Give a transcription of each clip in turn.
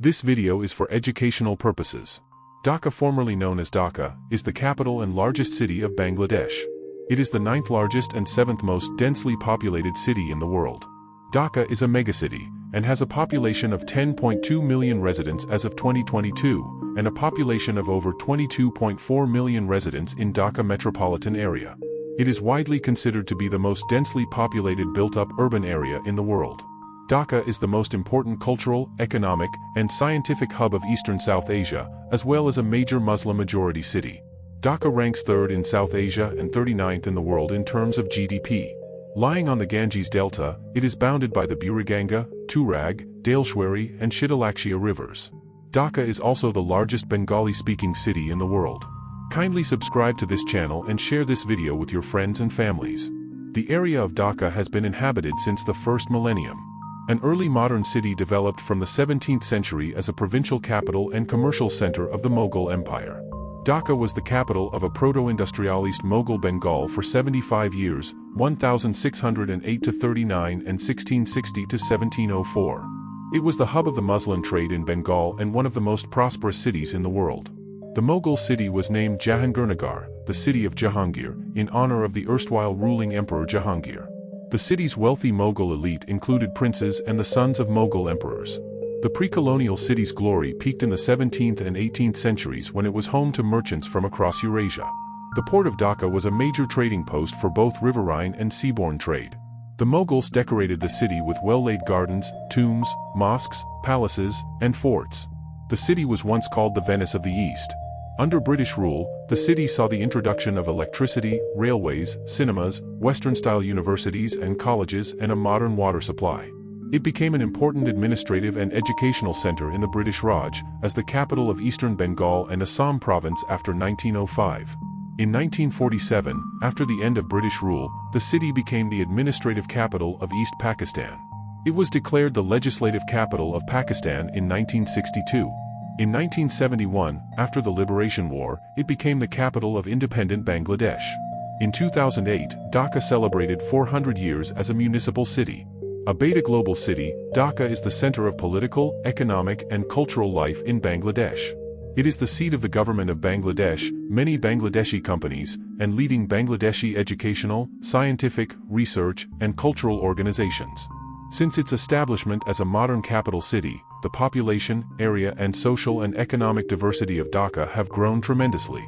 This video is for educational purposes. Dhaka, formerly known as Dhaka, is the capital and largest city of Bangladesh. It is the 9th largest and 7th most densely populated city in the world. Dhaka is a megacity, and has a population of 10.2 million residents as of 2022, and a population of over 22.4 million residents in Dhaka metropolitan area. It is widely considered to be the most densely populated built-up urban area in the world. Dhaka is the most important cultural, economic, and scientific hub of Eastern South Asia, as well as a major Muslim-majority city. Dhaka ranks 3rd in South Asia and 39th in the world in terms of GDP. Lying on the Ganges Delta, it is bounded by the Buriganga, Turag, Daleshwari, and Shitalakshya rivers. Dhaka is also the largest Bengali-speaking city in the world. Kindly subscribe to this channel and share this video with your friends and families. The area of Dhaka has been inhabited since the first millennium. An early modern city developed from the 17th century as a provincial capital and commercial center of the Mughal Empire. Dhaka was the capital of a proto-industrialist Mogul Bengal for 75 years, 1608 to 39 and 1660 to 1704. It was the hub of the muslin trade in Bengal and one of the most prosperous cities in the world. The Mughal city was named Jahangirnagar, the city of Jahangir, in honor of the erstwhile ruling emperor Jahangir. The city's wealthy Mughal elite included princes and the sons of Mughal emperors. The pre-colonial city's glory peaked in the 17th and 18th centuries when it was home to merchants from across Eurasia. The port of Dhaka was a major trading post for both riverine and seaborne trade. The Mughals decorated the city with well-laid gardens, tombs, mosques, palaces, and forts. The city was once called the Venice of the East. Under British rule, the city saw the introduction of electricity, railways, cinemas, Western-style universities and colleges, and a modern water supply. It became an important administrative and educational center in the British Raj, as the capital of Eastern Bengal and Assam province after 1905. In 1947, after the end of British rule, the city became the administrative capital of East Pakistan. It was declared the legislative capital of Pakistan in 1962. In 1971, after the Liberation War, it became the capital of independent Bangladesh. In 2008, Dhaka celebrated 400 years as a municipal city. A beta global city, Dhaka is the center of political, economic, and cultural life in Bangladesh. It is the seat of the government of Bangladesh, many Bangladeshi companies, and leading Bangladeshi educational, scientific, research, and cultural organizations. Since its establishment as a modern capital city, the population, area, and social and economic diversity of Dhaka have grown tremendously.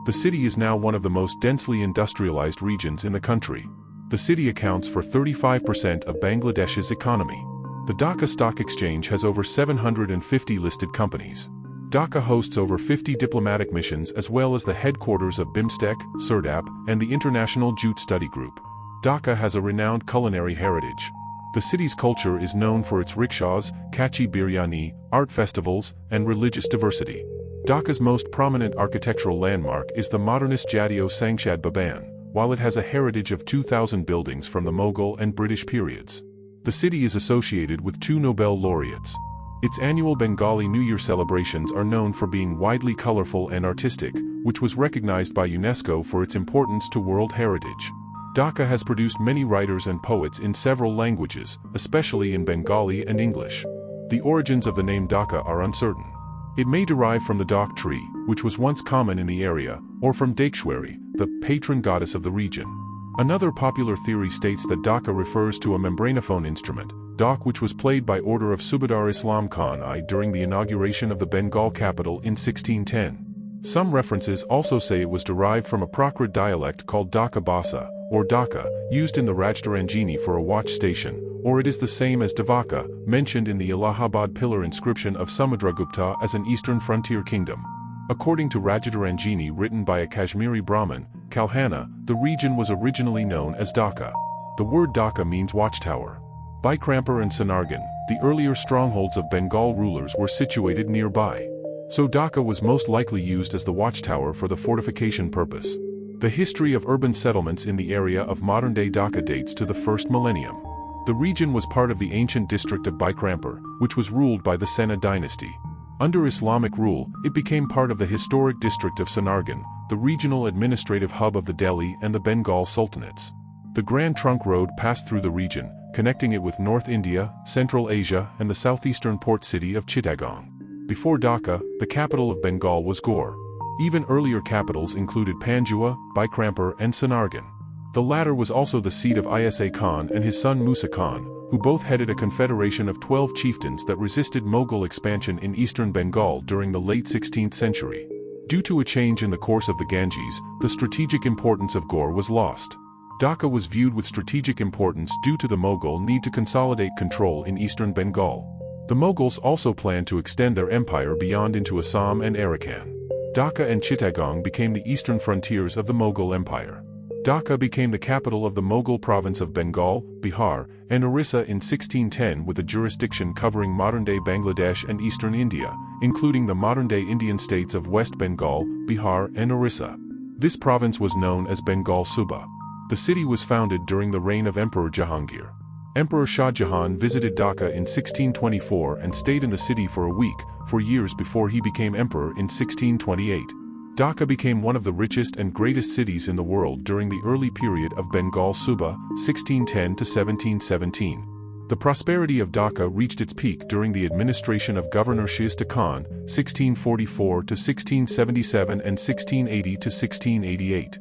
The city is now one of the most densely industrialized regions in the country. The city accounts for 35% of Bangladesh's economy. The Dhaka Stock Exchange has over 750 listed companies. Dhaka hosts over 50 diplomatic missions as well as the headquarters of BIMSTEC, SERDAP, and the International Jute Study Group. Dhaka has a renowned culinary heritage. The city's culture is known for its rickshaws, kachi biryani, art festivals, and religious diversity. Dhaka's most prominent architectural landmark is the modernist Jatio Sangshad Bhavan, while it has a heritage of 2,000 buildings from the Mughal and British periods. The city is associated with 2 Nobel laureates. Its annual Bengali New Year celebrations are known for being widely colorful and artistic, which was recognized by UNESCO for its importance to world heritage. Dhaka has produced many writers and poets in several languages, especially in Bengali and English. The origins of the name Dhaka are uncertain. It may derive from the dhak tree, which was once common in the area, or from Daleshwari, the patron goddess of the region. Another popular theory states that Dhaka refers to a membranophone instrument, dhak, which was played by order of Subadar Islam Khan I during the inauguration of the Bengal capital in 1610. Some references also say it was derived from a Prakrit dialect called Dhaka Basa, or Dhaka, used in the Rajdarangini for a watch station, or it is the same as Devaka, mentioned in the Allahabad pillar inscription of Samudragupta as an eastern frontier kingdom. According to Rajdarangini written by a Kashmiri Brahmin, Kalhana, the region was originally known as Dhaka. The word Dhaka means watchtower. Baikrampur and Sonargan, the earlier strongholds of Bengal rulers, were situated nearby. So Dhaka was most likely used as the watchtower for the fortification purpose. The history of urban settlements in the area of modern-day Dhaka dates to the first millennium. The region was part of the ancient district of Baikrampur, which was ruled by the Sena dynasty. Under Islamic rule, it became part of the historic district of Sonargan, the regional administrative hub of the Delhi and the Bengal Sultanates. The Grand Trunk Road passed through the region, connecting it with North India, Central Asia, and the southeastern port city of Chittagong. Before Dhaka, the capital of Bengal was Gaur. Even earlier capitals included Panjua, Baikrampur and Sonargaon. The latter was also the seat of Isa Khan and his son Musa Khan, who both headed a confederation of 12 chieftains that resisted Mughal expansion in eastern Bengal during the late 16th century. Due to a change in the course of the Ganges, the strategic importance of Gaur was lost. Dhaka was viewed with strategic importance due to the Mughal need to consolidate control in eastern Bengal. The Mughals also planned to extend their empire beyond into Assam and Arakan. Dhaka and Chittagong became the eastern frontiers of the Mughal Empire. Dhaka became the capital of the Mughal province of Bengal, Bihar, and Orissa in 1610 with a jurisdiction covering modern-day Bangladesh and eastern India, including the modern-day Indian states of West Bengal, Bihar and Orissa. This province was known as Bengal Suba. The city was founded during the reign of Emperor Jahangir. Emperor Shah Jahan visited Dhaka in 1624 and stayed in the city for a week, for years before he became emperor in 1628. Dhaka became one of the richest and greatest cities in the world during the early period of Bengal Suba, 1610 to 1717. The prosperity of Dhaka reached its peak during the administration of Governor Shaista Khan, 1644 to 1677 and 1680 to 1688.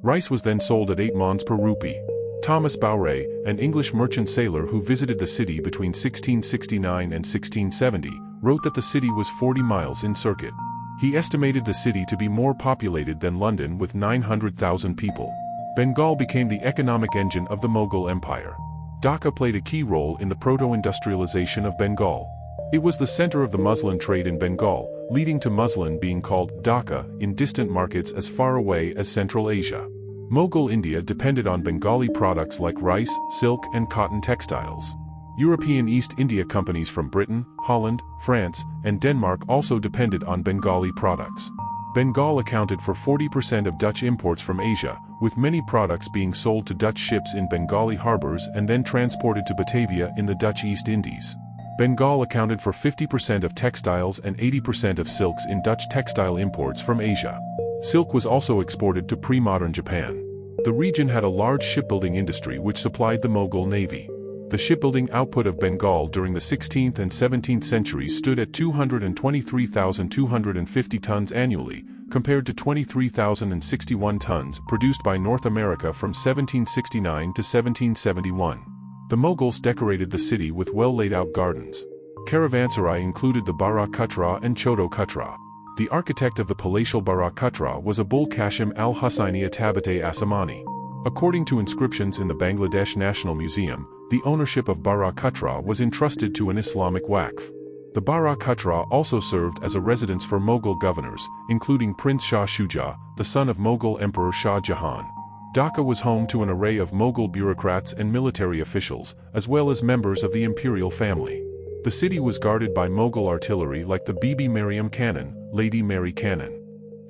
Rice was then sold at 8 mons per rupee. Thomas Bowray, an English merchant sailor who visited the city between 1669 and 1670, wrote that the city was 40 miles in circuit. He estimated the city to be more populated than London with 900,000 people. Bengal became the economic engine of the Mughal Empire. Dhaka played a key role in the proto-industrialization of Bengal. It was the center of the muslin trade in Bengal, leading to muslin being called Dhaka in distant markets as far away as Central Asia. Mughal India depended on Bengali products like rice, silk and cotton textiles. European East India companies from Britain, Holland, France, and Denmark also depended on Bengali products. Bengal accounted for 40% of Dutch imports from Asia, with many products being sold to Dutch ships in Bengali harbors and then transported to Batavia in the Dutch East Indies. Bengal accounted for 50% of textiles and 80% of silks in Dutch textile imports from Asia. Silk was also exported to pre-modern Japan. The region had a large shipbuilding industry which supplied the Mughal navy. The shipbuilding output of Bengal during the 16th and 17th centuries stood at 223,250 tons annually, compared to 23,061 tons produced by North America from 1769 to 1771. The Mughals decorated the city with well-laid-out gardens. Caravanserai included the Bara Kutra and Choto Kutra. The architect of the palatial Bara Kutra was Abul Qasim al-Hussaini Atabate Assamani. According to inscriptions in the Bangladesh National Museum, the ownership of Bara Kutra was entrusted to an Islamic Waqf. The Bara Kutra also served as a residence for Mughal governors, including Prince Shah Shuja, the son of Mughal Emperor Shah Jahan. Dhaka was home to an array of Mughal bureaucrats and military officials, as well as members of the imperial family. The city was guarded by Mughal artillery like the Bibi Mariam Cannon, Lady Mary Cannon.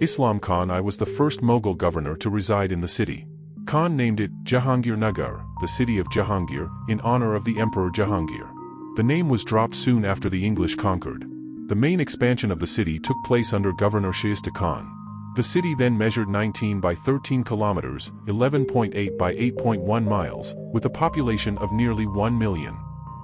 Islam Khan I was the first Mughal governor to reside in the city. Khan named it Jahangir Nagar, the city of Jahangir, in honor of the Emperor Jahangir. The name was dropped soon after the English conquered. The main expansion of the city took place under Governor Shaista Khan. The city then measured 19 by 13 kilometers, 11.8 by 8.1 miles, with a population of nearly 1 million.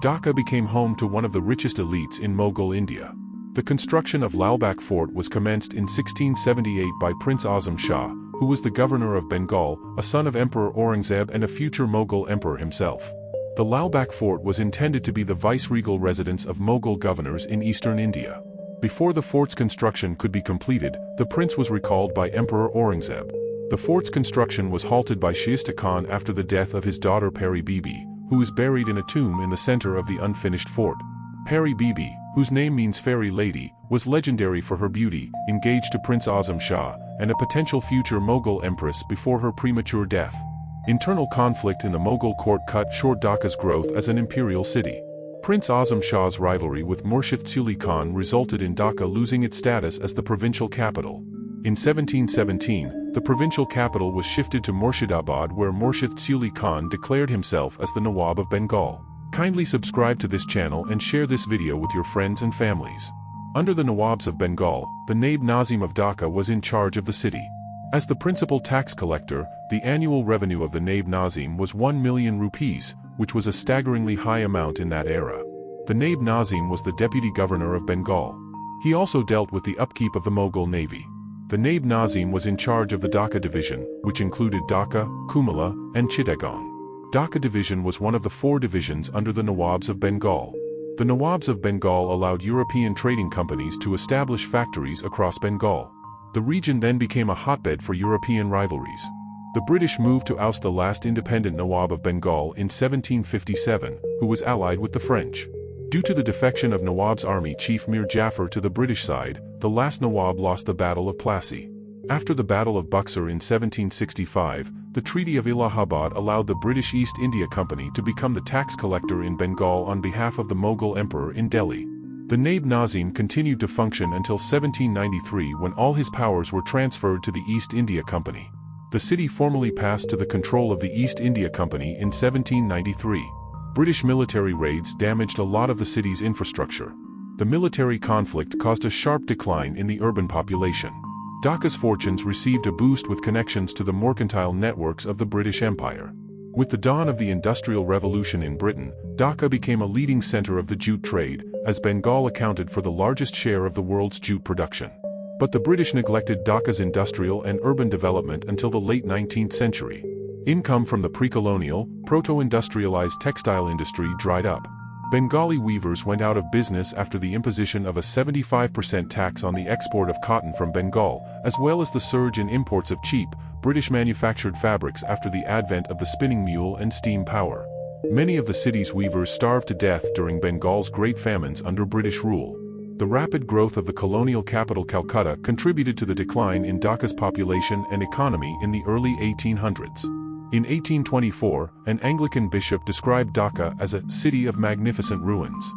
Dhaka became home to one of the richest elites in Mughal India. The construction of Lalbagh Fort was commenced in 1678 by Prince Azam Shah, who was the governor of Bengal, a son of Emperor Aurangzeb and a future Mughal emperor himself. The Lalbagh Fort was intended to be the viceregal residence of Mughal governors in eastern India. Before the fort's construction could be completed, the prince was recalled by Emperor Aurangzeb. The fort's construction was halted by Shaista Khan after the death of his daughter Peri Bibi, who is buried in a tomb in the center of the unfinished fort. Peri Bibi, whose name means fairy lady, was legendary for her beauty, engaged to Prince Azam Shah, and a potential future Mughal empress before her premature death. Internal conflict in the Mughal court cut short Dhaka's growth as an imperial city. Prince Azam Shah's rivalry with Murshid Quli Khan resulted in Dhaka losing its status as the provincial capital. In 1717, the provincial capital was shifted to Murshidabad, where Murshid Quli Khan declared himself as the Nawab of Bengal. Kindly subscribe to this channel and share this video with your friends and families. Under the Nawabs of Bengal, the Naib Nazim of Dhaka was in charge of the city. As the principal tax collector, the annual revenue of the Naib Nazim was 1 million rupees, which was a staggeringly high amount in that era. The Naib Nazim was the deputy governor of Bengal. He also dealt with the upkeep of the Mughal navy. The Naib Nazim was in charge of the Dhaka division, which included Dhaka, Kumala, and Chittagong. Dhaka division was one of the 4 divisions under the Nawabs of Bengal. The Nawabs of Bengal allowed European trading companies to establish factories across Bengal. The region then became a hotbed for European rivalries. The British moved to oust the last independent Nawab of Bengal in 1757, who was allied with the French. Due to the defection of Nawab's army chief Mir Jafar to the British side, the last Nawab lost the Battle of Plassey. After the Battle of Buxar in 1765, the Treaty of Allahabad allowed the British East India Company to become the tax collector in Bengal on behalf of the Mughal Emperor in Delhi. The Naib Nazim continued to function until 1793 when all his powers were transferred to the East India Company. The city formally passed to the control of the East India Company in 1793. British military raids damaged a lot of the city's infrastructure. The military conflict caused a sharp decline in the urban population. Dhaka's fortunes received a boost with connections to the mercantile networks of the British Empire. With the dawn of the Industrial Revolution in Britain, Dhaka became a leading center of the jute trade, as Bengal accounted for the largest share of the world's jute production. But the British neglected Dhaka's industrial and urban development until the late 19th century. Income from the pre-colonial, proto-industrialized textile industry dried up. Bengali weavers went out of business after the imposition of a 75% tax on the export of cotton from Bengal, as well as the surge in imports of cheap, British-manufactured fabrics after the advent of the spinning mule and steam power. Many of the city's weavers starved to death during Bengal's great famines under British rule. The rapid growth of the colonial capital Calcutta contributed to the decline in Dhaka's population and economy in the early 1800s. In 1824, an Anglican bishop described Dhaka as a city of magnificent ruins.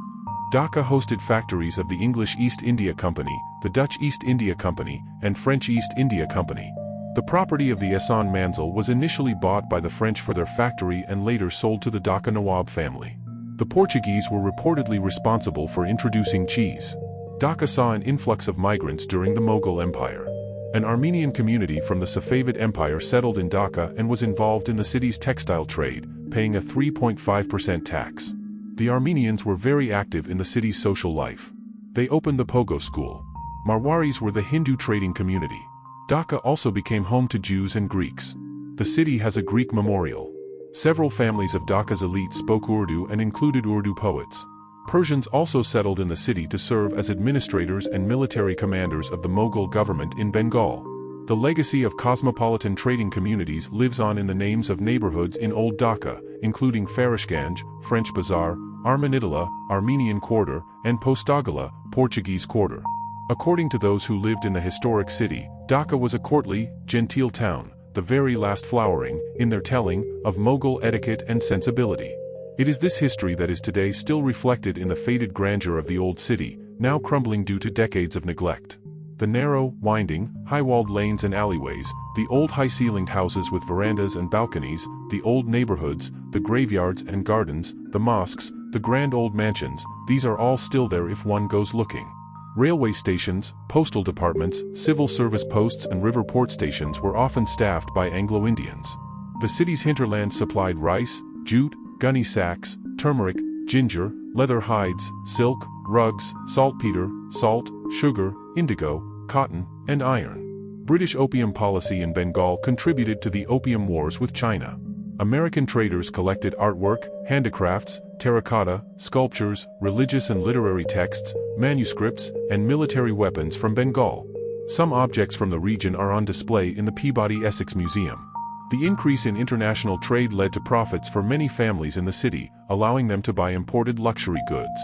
Dhaka hosted factories of the English East India Company, the Dutch East India Company, and French East India Company. The property of the Ehsan Manzil was initially bought by the French for their factory and later sold to the Dhaka Nawab family. The Portuguese were reportedly responsible for introducing cheese. Dhaka saw an influx of migrants during the Mughal Empire. An Armenian community from the Safavid Empire settled in Dhaka and was involved in the city's textile trade, paying a 3.5% tax. The Armenians were very active in the city's social life. They opened the Pogo school. Marwaris were the Hindu trading community. Dhaka also became home to Jews and Greeks. The city has a Greek memorial. Several families of Dhaka's elite spoke Urdu and included Urdu poets. Persians also settled in the city to serve as administrators and military commanders of the Mughal government in Bengal. The legacy of cosmopolitan trading communities lives on in the names of neighborhoods in Old Dhaka, including Farishganj, French Bazaar, Armanidala, Armenian Quarter, and Postagala, Portuguese Quarter. According to those who lived in the historic city, Dhaka was a courtly, genteel town, the very last flowering, in their telling, of Mughal etiquette and sensibility. It is this history that is today still reflected in the faded grandeur of the old city, now crumbling due to decades of neglect. The narrow, winding, high-walled lanes and alleyways, the old high-ceilinged houses with verandas and balconies, the old neighborhoods, the graveyards and gardens, the mosques, the grand old mansions, these are all still there if one goes looking. Railway stations, postal departments, civil service posts and river port stations were often staffed by Anglo-Indians. The city's hinterland supplied rice, jute, gunny sacks, turmeric, ginger, leather hides, silk, rugs, saltpeter, salt, sugar, indigo, cotton, and iron. British opium policy in Bengal contributed to the Opium Wars with China. American traders collected artwork, handicrafts, terracotta, sculptures, religious and literary texts, manuscripts, and military weapons from Bengal. Some objects from the region are on display in the Peabody Essex Museum. The increase in international trade led to profits for many families in the city, allowing them to buy imported luxury goods.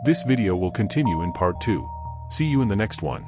This video will continue in part 2. See you in the next one.